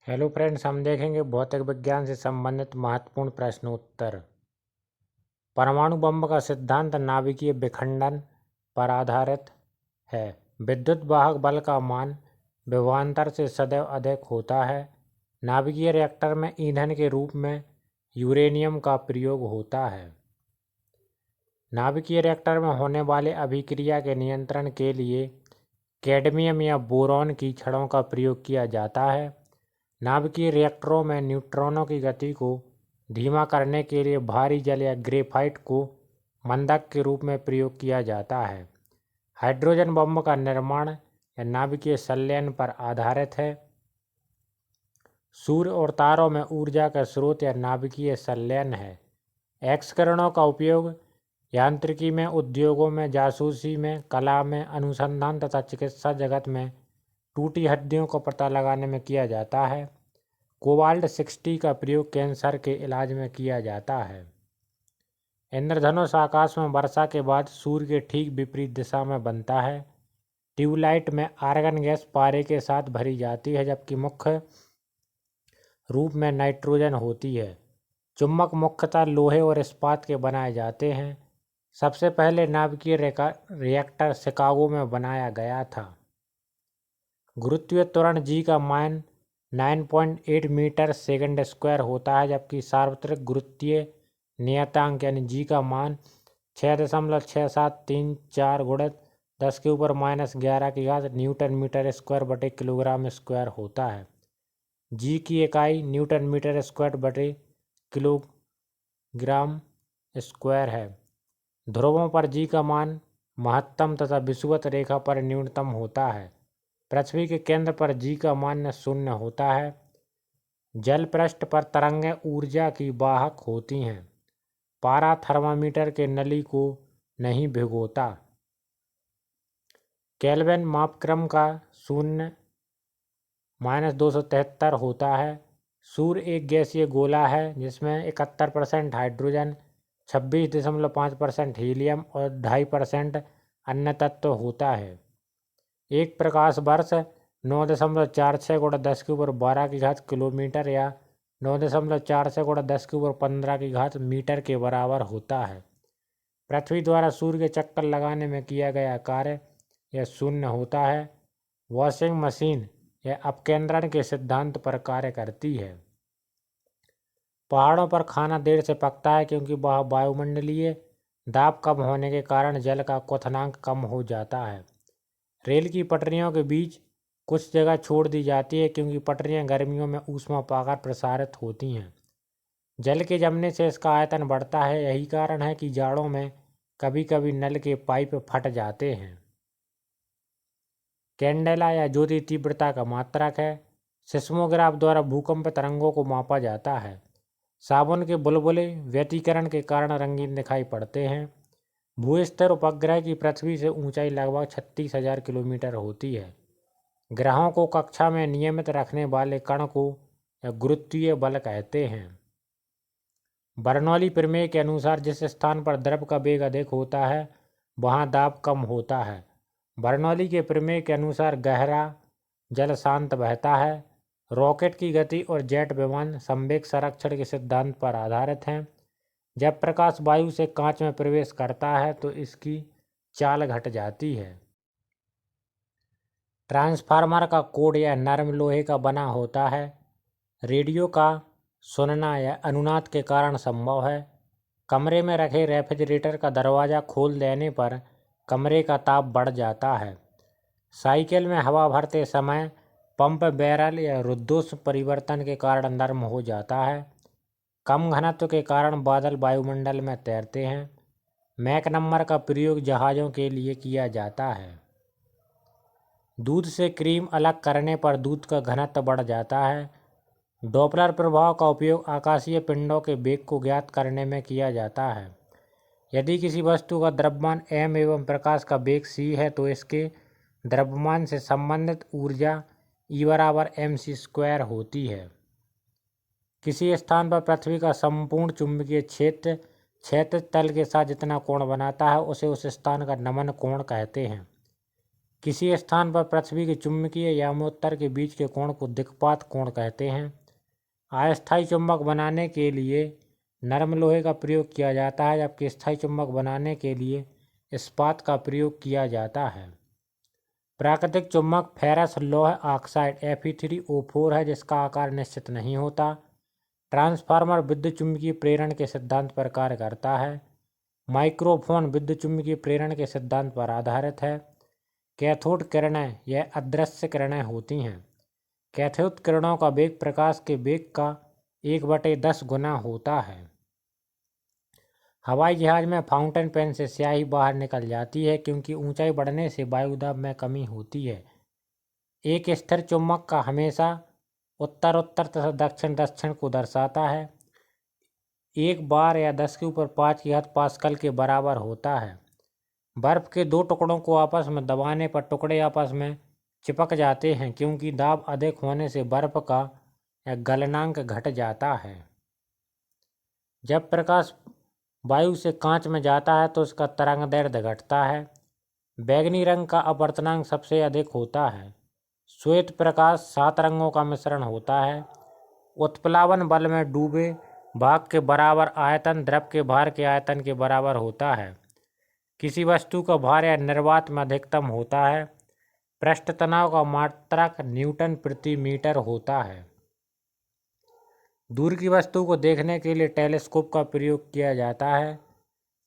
Hello friends, हम देखेंगे भौतिक विज्ञान से संबंधित महत्वपूर्ण प्रश्नोत्तर। परमाणु बम का सिद्धांत नाभिकीय विखंडन पर आधारित है। विद्युत वाहक बल का मान विभवांतर से सदैव अधिक होता है। नाभिकीय रिएक्टर में ईंधन के रूप में यूरेनियम का प्रयोग होता है। नाभिकीय रिएक्टर में होने वाले अभिक्रिया के नियंत्रण के लिए कैडमियम या बोरॉन की छड़ों का प्रयोग किया जाता है। नाभिकीय रिएक्टरों में न्यूट्रॉनों की गति को धीमा करने के लिए भारी जल या ग्रेफाइट को मंदक के रूप में प्रयोग किया जाता है। हाइड्रोजन बम का निर्माण या नाभिकीय संलयन पर आधारित है। सूर्य और तारों में ऊर्जा का स्रोत या नाभिकीय संलयन है। एक्स किरणों का उपयोग यांत्रिकी में, उद्योगों में, जासूसी में, कला में, अनुसंधान तथा चिकित्सा जगत में टूटी हड्डियों का पता लगाने में किया जाता है। कोबाल्ट 60 का प्रयोग कैंसर के इलाज में किया जाता है। इंद्रधनुष आकाश में वर्षा के बाद सूर्य के ठीक विपरीत दिशा में बनता है। ट्यूबलाइट में आर्गन गैस पारे के साथ भरी जाती है, जबकि मुख्य रूप में नाइट्रोजन होती है। चुंबक मुख्यतः लोहे और इस्पात के बनाए जाते हैं। सबसे पहले नाभिकीय रिएक्टर शिकागो में बनाया गया था। गुरुत्वीय त्वरण जी का मान 9.8 मीटर सेकंड स्क्वायर होता है, जबकि सार्वत्रिक गुरुत्वीय नियतांक यानी जी का मान 6.6734 गुणित 10⁻⁻11 न्यूटन मीटर स्क्वायर बटे किलोग्राम स्क्वायर होता है। जी की इकाई न्यूटन मीटर स्क्वायर बटे किलोग्राम स्क्वायर है। ध्रुवों पर जी का मान महत्तम तथा विषुवत रेखा पर न्यूनतम होता है। पृथ्वी के केंद्र पर जी का मान 0 होता है। जल पृष्ठ पर तरंगें ऊर्जा की वाहक होती हैं। पारा थर्मामीटर के नली को नहीं भिगोता। केल्विन मापक्रम का 0-273 होता है। सूर्य एक गैसीय गोला है जिसमें 71% हाइड्रोजन, 26.5% हीलियम और 2.5% अन्य तत्व होता है। एक प्रकाश वर्ष 9.46 × 10⁻12 किलोमीटर या 9.46 × 10⁻15 मीटर के बराबर होता है। पृथ्वी द्वारा सूर्य के चक्कर लगाने में किया गया कार्य यह 0 होता है। वॉशिंग मशीन यह अपकेंद्रण के सिद्धांत पर कार्य करती है। पहाड़ों पर खाना देर से पकता है क्योंकि वह वायुमंडलीय दाब कम होने के कारण जल का क्वथनांक कम हो जाता है। रेल की पटरियों के बीच कुछ जगह छोड़ दी जाती है क्योंकि पटरियां गर्मियों में ऊष्मा पाकर प्रसारित होती हैं। जल के जमने से इसका आयतन बढ़ता है। यही कारण है कि जाड़ों में कभी कभी नल के पाइप फट जाते हैं। कैंडेला या ज्योति तीव्रता का मात्रक है। सिस्मोग्राफ द्वारा भूकंप तरंगों को मापा जाता है। साबुन के बुलबुले व्यतिकरण के कारण रंगीन दिखाई पड़ते हैं। भूस्तर उपग्रह की पृथ्वी से ऊंचाई लगभग 36,000 किलोमीटर होती है। ग्रहों को कक्षा में नियमित रखने वाले कण को गुरुत्वीय बल कहते हैं। बर्नौली प्रमेय के अनुसार जिस स्थान पर द्रव का वेग अधिक होता है वहाँ दाब कम होता है। बर्नौली के प्रमेय के अनुसार गहरा जल शांत बहता है। रॉकेट की गति और जेट विमान संवेग संरक्षण के सिद्धांत पर आधारित हैं। जब प्रकाश वायु से कांच में प्रवेश करता है तो इसकी चाल घट जाती है। ट्रांसफार्मर का कोड यह नरम लोहे का बना होता है। रेडियो का सुनना या अनुनाद के कारण संभव है। कमरे में रखे रेफ्रिजरेटर का दरवाज़ा खोल देने पर कमरे का ताप बढ़ जाता है। साइकिल में हवा भरते समय पंप बैरल या रुद्धोष्म परिवर्तन के कारण नरम हो जाता है। कम घनत्व के कारण बादल वायुमंडल में तैरते हैं। मैक नंबर का प्रयोग जहाज़ों के लिए किया जाता है। दूध से क्रीम अलग करने पर दूध का घनत्व बढ़ जाता है। डॉपलर प्रभाव का उपयोग आकाशीय पिंडों के वेग को ज्ञात करने में किया जाता है। यदि किसी वस्तु का द्रव्यमान m एवं प्रकाश का वेग c है तो इसके द्रव्यमान से संबंधित ऊर्जा E = mc² होती है। किसी स्थान पर पृथ्वी का संपूर्ण चुंबकीय क्षेत्र क्षैतिज तल के साथ जितना कोण बनाता है उसे उस स्थान का नमन कोण कहते हैं। किसी स्थान पर पृथ्वी के चुंबकीय यामोत्तर के बीच के कोण को दिक्पात कोण कहते हैं। अस्थायी चुंबक बनाने के लिए नरम लोहे का प्रयोग किया जाता है, जबकि स्थायी चुंबक बनाने के लिए इस्पात का प्रयोग किया जाता है। प्राकृतिक चुंबक फेरस लौह ऑक्साइड Fe3O4 है, जिसका आकार निश्चित नहीं होता। ट्रांसफार्मर विद्युत चुम्बकीय प्रेरण के सिद्धांत पर कार्य करता है। माइक्रोफोन विद्युत चुम्बकीय प्रेरण के सिद्धांत पर आधारित है। कैथोड किरणें यह अदृश्य किरणें होती हैं। कैथोड किरणों का वेग प्रकाश के वेग का 1/10 गुना होता है। हवाई जहाज में फाउंटेन पेन से स्याही बाहर निकल जाती है, क्योंकि ऊंचाई बढ़ने से वायुदाब में कमी होती है। एक स्थिर चुंबक का हमेशा उत्तर उत्तर तथा दक्षिण दक्षिण को दर्शाता है। एक बार या 10⁵ पास्कल के बराबर होता है। बर्फ के दो टुकड़ों को आपस में दबाने पर टुकड़े आपस में चिपक जाते हैं, क्योंकि दाब अधिक होने से बर्फ का गलनांक घट जाता है। जब प्रकाश वायु से कांच में जाता है तो उसका तरंगदैर्ध्य घटता है। बैगनी रंग का अपवर्तनांक सबसे अधिक होता है। श्वेत प्रकाश 7 रंगों का मिश्रण होता है। उत्प्लावन बल में डूबे भाग के बराबर आयतन द्रव के भार के आयतन के बराबर होता है। किसी वस्तु का भार या निर्वात में अधिकतम होता है। पृष्ठ तनाव का मात्रक न्यूटन प्रति मीटर होता है। दूर की वस्तु को देखने के लिए टेलीस्कोप का प्रयोग किया जाता है।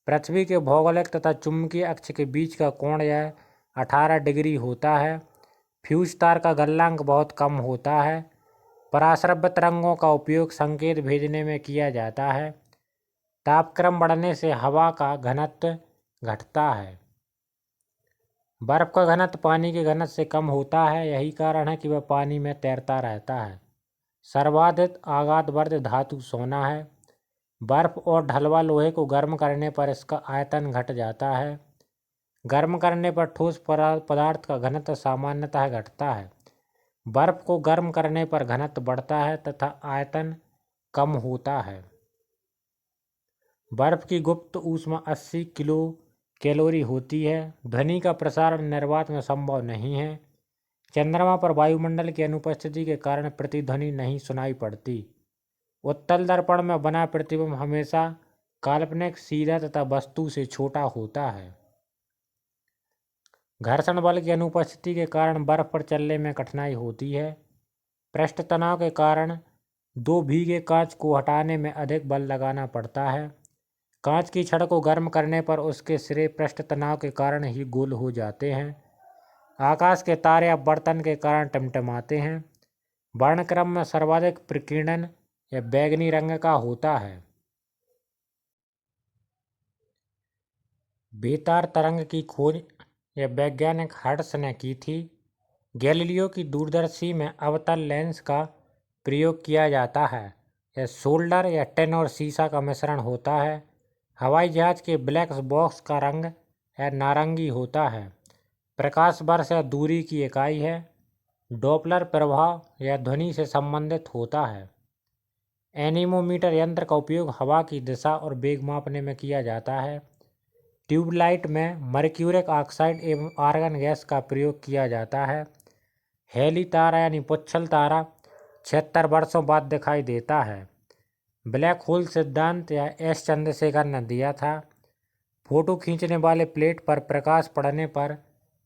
पृथ्वी के भौगोलिक तथा चुंबकीय अक्ष के बीच का कोण यह 18 डिग्री होता है। फ्यूज तार का गलनांक बहुत कम होता है। पराश्रव्य तरंगों का उपयोग संकेत भेजने में किया जाता है। तापक्रम बढ़ने से हवा का घनत्व घटता है। बर्फ का घनत्व पानी के घनत्व से कम होता है, यही कारण है कि वह पानी में तैरता रहता है। सर्वाधिक आघातवर्ध धातु सोना है। बर्फ और ढलवा लोहे को गर्म करने पर इसका आयतन घट जाता है। गर्म करने पर ठोस पदार्थ का घनत्व सामान्यतः घटता है। बर्फ को गर्म करने पर घनत्व बढ़ता है तथा आयतन कम होता है। बर्फ की गुप्त ऊष्मा 80 किलो कैलोरी होती है। ध्वनि का प्रसारण निर्वात में संभव नहीं है। चंद्रमा पर वायुमंडल की अनुपस्थिति के कारण प्रतिध्वनि नहीं सुनाई पड़ती। उत्तल दर्पण में बना प्रतिबिंब हमेशा काल्पनिक, सीधा तथा वस्तु से छोटा होता है। घर्षण बल की अनुपस्थिति के कारण बर्फ पर चलने में कठिनाई होती है। पृष्ठ तनाव के कारण 2 भीगे कांच को हटाने में अधिक बल लगाना पड़ता है। कांच की छड़ को गर्म करने पर उसके सिरे पृष्ठ तनाव के कारण ही गोल हो जाते हैं। आकाश के तारे अपवर्तन के कारण टिमटिमाते हैं। वर्णक्रम में सर्वाधिक प्रकीर्णन या बैगनी रंग का होता है। बेतार तरंग की खोज यह वैज्ञानिक हर्ट्ज ने की थी। गैलीलियो की दूरदर्शी में अवतल लेंस का प्रयोग किया जाता है। यह सोल्डर या टिन और सीसा का मिश्रण होता है। हवाई जहाज के ब्लैक बॉक्स का रंग यह नारंगी होता है। प्रकाश वर्ष या दूरी की इकाई है। डॉपलर प्रभाव यह ध्वनि से संबंधित होता है। एनीमोमीटर यंत्र का उपयोग हवा की दिशा और वेग मापने में किया जाता है। ट्यूबलाइट में मर्क्यूरिक ऑक्साइड एवं आर्गन गैस का प्रयोग किया जाता है। हेली तारा यानी पुच्छल तारा 76 वर्षों बाद दिखाई देता है। ब्लैक होल सिद्धांत या एस चंद्रशेखर ने दिया था। फोटो खींचने वाले प्लेट पर प्रकाश पड़ने पर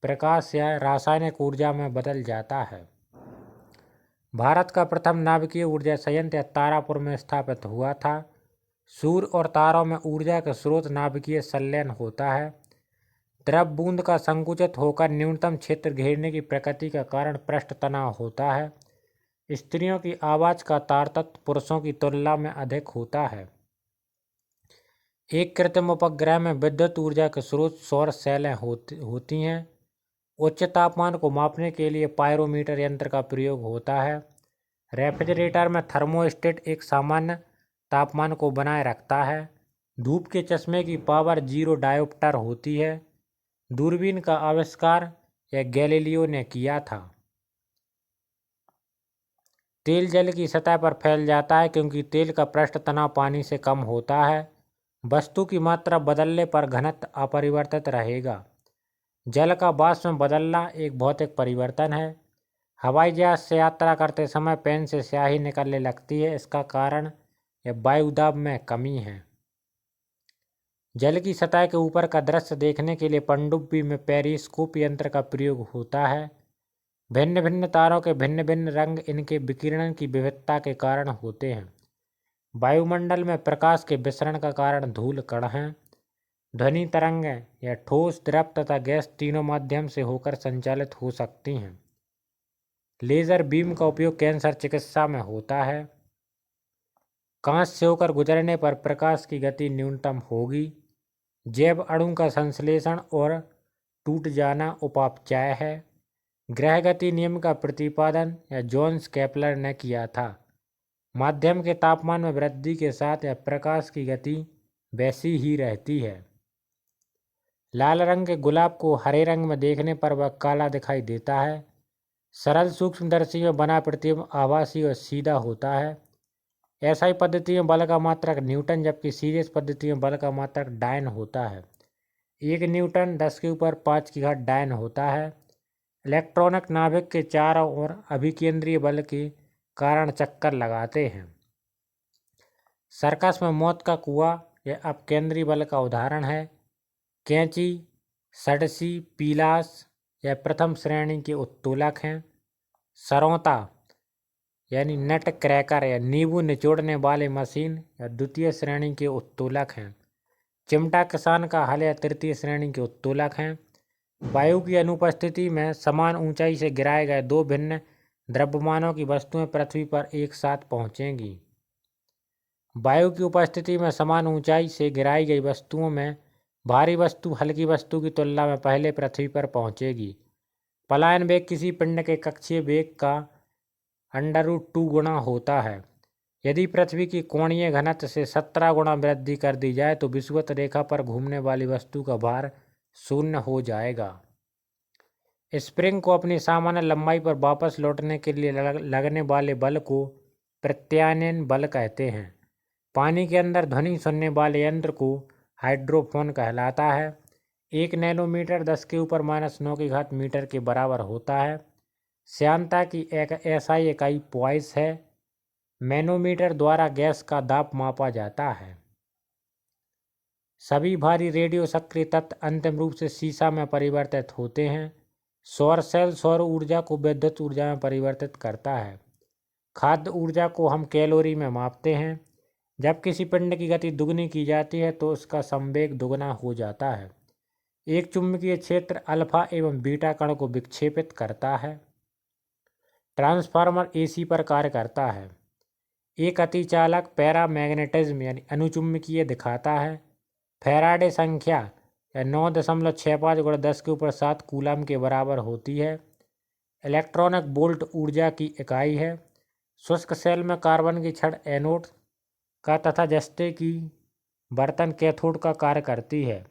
प्रकाश या रासायनिक ऊर्जा में बदल जाता है। भारत का प्रथम नाभिकीय ऊर्जा संयंत्र तारापुर में स्थापित हुआ था। सूर्य और तारों में ऊर्जा का स्रोत नाभिकीय संलयन होता है। द्रव बूंद का संकुचित होकर न्यूनतम क्षेत्र घेरने की प्रकृति का कारण पृष्ठ तनाव होता है। स्त्रियों की आवाज़ का तारतत्व पुरुषों की तुलना में अधिक होता है। एक कृत्रिम उपग्रह में विद्युत ऊर्जा के स्रोत सौर सेलें होती हैं। उच्च तापमान को मापने के लिए पायरोमीटर यंत्र का प्रयोग होता है। रेफ्रिजरेटर में थर्मोस्टेट एक सामान्य तापमान को बनाए रखता है। धूप के चश्मे की पावर 0 डायोप्टर होती है। दूरबीन का आविष्कार यह गैलीलियो ने किया था। तेल जल की सतह पर फैल जाता है, क्योंकि तेल का पृष्ठ तनाव पानी से कम होता है। वस्तु की मात्रा बदलने पर घनत्व अपरिवर्तित रहेगा। जल का वाष्प में बदलना एक भौतिक परिवर्तन है। हवाई जहाज से यात्रा करते समय पेन से स्याही निकलने लगती है। इसका कारण यह वायुदाब में कमी है। जल की सतह के ऊपर का दृश्य देखने के लिए पनडुब्बी में पेरिस्कोप यंत्र का प्रयोग होता है। भिन्न भिन्न तारों के भिन्न भिन्न रंग इनके विकिरण की विविधता के कारण होते हैं। वायुमंडल में प्रकाश के विसरण का कारण धूल कण हैं। ध्वनि तरंगें या ठोस, द्रव तथा गैस तीनों माध्यम से होकर संचालित हो सकती हैं। लेजर बीम का उपयोग कैंसर चिकित्सा में होता है। कांच से होकर गुजरने पर प्रकाश की गति न्यूनतम होगी। जैव अणु का संश्लेषण और टूट जाना उपापचय है। ग्रह गति नियम का प्रतिपादन या जोन्स केपलर ने किया था। माध्यम के तापमान में वृद्धि के साथ यह प्रकाश की गति वैसी ही रहती है। लाल रंग के गुलाब को हरे रंग में देखने पर वह काला दिखाई देता है। सरल सूक्ष्मदर्शी में बना प्रतिबिंब आभासी और सीधा होता है। एसआई पद्धति में बल का मात्रक न्यूटन, जबकि सीरीज पद्धति में बल का मात्रक डायन होता है। 1 न्यूटन 10⁵ डायन होता है। इलेक्ट्रॉनिक नाभिक के चारों ओर अभिकेंद्रीय बल के कारण चक्कर लगाते हैं। सर्कस में मौत का कुआं यह अपकेंद्रीय बल का उदाहरण है। कैंची, सड़सी, पीलास यह प्रथम श्रेणी के उत्तोलक हैं। सरौता यानी नट क्रैकर या नींबू निचोड़ने वाली मशीन या द्वितीय श्रेणी के उत्तोलक हैं। चिमटा किसान का हल या तृतीय श्रेणी के उत्तोलक हैं। वायु की अनुपस्थिति में समान ऊंचाई से गिराए गए 2 भिन्न द्रव्यमानों की वस्तुएं पृथ्वी पर एक साथ पहुंचेंगी। वायु की उपस्थिति में समान ऊंचाई से गिराई गई वस्तुओं में भारी वस्तु हल्की वस्तु की तुलना में पहले पृथ्वी पर पहुंचेगी। पलायन वेग किसी पिंड के कक्षीय वेग का √2 गुना होता है। यदि पृथ्वी की कोणीय घनत्व से 17 गुना वृद्धि कर दी जाए तो विषुवत रेखा पर घूमने वाली वस्तु का भार 0 हो जाएगा। स्प्रिंग को अपनी सामान्य लंबाई पर वापस लौटने के लिए लगने वाले बल को प्रत्यानयन बल कहते हैं। पानी के अंदर ध्वनि सुनने वाले यंत्र को हाइड्रोफोन कहलाता है। 1 नैनोमीटर 10⁻⁻⁹ मीटर के बराबर होता है। श्यानता की एक एसआई इकाई पॉइस है। मैनोमीटर द्वारा गैस का दाब मापा जाता है। सभी भारी रेडियो सक्रिय तत्व अंतिम रूप से सीसा में परिवर्तित होते हैं। सौर सेल सौर ऊर्जा को विद्युत ऊर्जा में परिवर्तित करता है। खाद्य ऊर्जा को हम कैलोरी में मापते हैं। जब किसी पिंड की गति दुगनी की जाती है तो उसका संवेग दुगना हो जाता है। एक चुंबकीय क्षेत्र अल्फा एवं बीटा कण को विक्षेपित करता है। ट्रांसफार्मर एसी पर कार्य करता है। एक अतिचालक पैरामैग्नेटिज्म यानी अनुचुंबकीय दिखाता है। फैराडे संख्या 9.65 × 10⁻⁷ कूलम के बराबर होती है। इलेक्ट्रॉनिक वोल्ट ऊर्जा की इकाई है। शुष्क सेल में कार्बन की छड़ एनोड का तथा जस्ते की बर्तन कैथोड का कार्य करती है।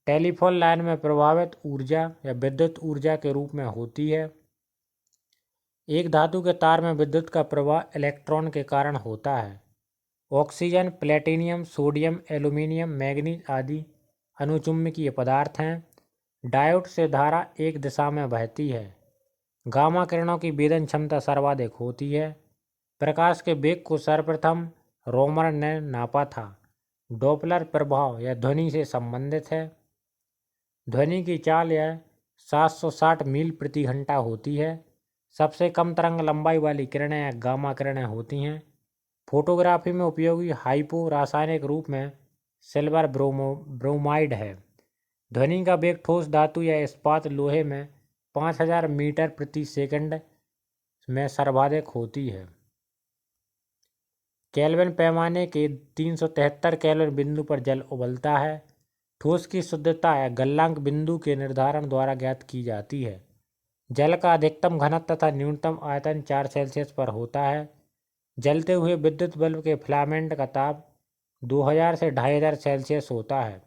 टेलीफोन लाइन में प्रभावित ऊर्जा या विद्युत ऊर्जा के रूप में होती है। एक धातु के तार में विद्युत का प्रवाह इलेक्ट्रॉन के कारण होता है। Oxygen, platinum, sodium, aluminium, manganese आदि अनुचुंबकीय पदार्थ हैं। डायोड से धारा एक दिशा में बहती है। गामा किरणों की वेदन क्षमता सर्वाधिक होती है। प्रकाश के वेग को सर्वप्रथम रोमर ने नापा था। डॉपलर प्रभाव यह ध्वनि से संबंधित है। ध्वनि की चाल यह 760 मील प्रति घंटा होती है। सबसे कम तरंग लंबाई वाली किरणें या गामा किरणें होती हैं। फोटोग्राफी में उपयोगी हाइपो रासायनिक रूप में सिल्वर ब्रोमाइड है। ध्वनि का वेग ठोस धातु या इस्पात लोहे में 5000 मीटर प्रति सेकंड में सर्वाधिक होती है। केल्विन पैमाने के 373 केल्विन बिंदु पर जल उबलता है। ठोस की शुद्धता या गलनांक बिंदु के निर्धारण द्वारा ज्ञात की जाती है। जल का अधिकतम घनत्व तथा न्यूनतम आयतन 4 सेल्सियस पर होता है। जलते हुए विद्युत बल्ब के फिलामेंट का ताप 2000 से 2500 सेल्सियस होता है।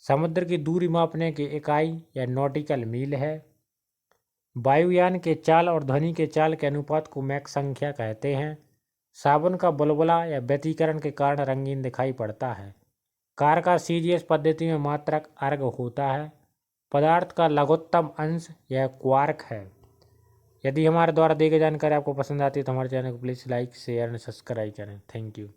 समुद्र की दूरी मापने की इकाई या नॉटिकल मील है। वायुयान के चाल और ध्वनि के चाल के अनुपात को मैक संख्या कहते हैं। साबुन का बुलबुला या व्यतिकरण के कारण रंगीन दिखाई पड़ता है। कार का सीजीएस पद्धति में मात्रक अर्ग होता है। पदार्थ का लघुत्तम अंश यह क्वार्क है। यदि हमारे द्वारा दी गई जानकारी आपको पसंद आती है तो हमारे चैनल को please like share and subscribe करें। Thank you.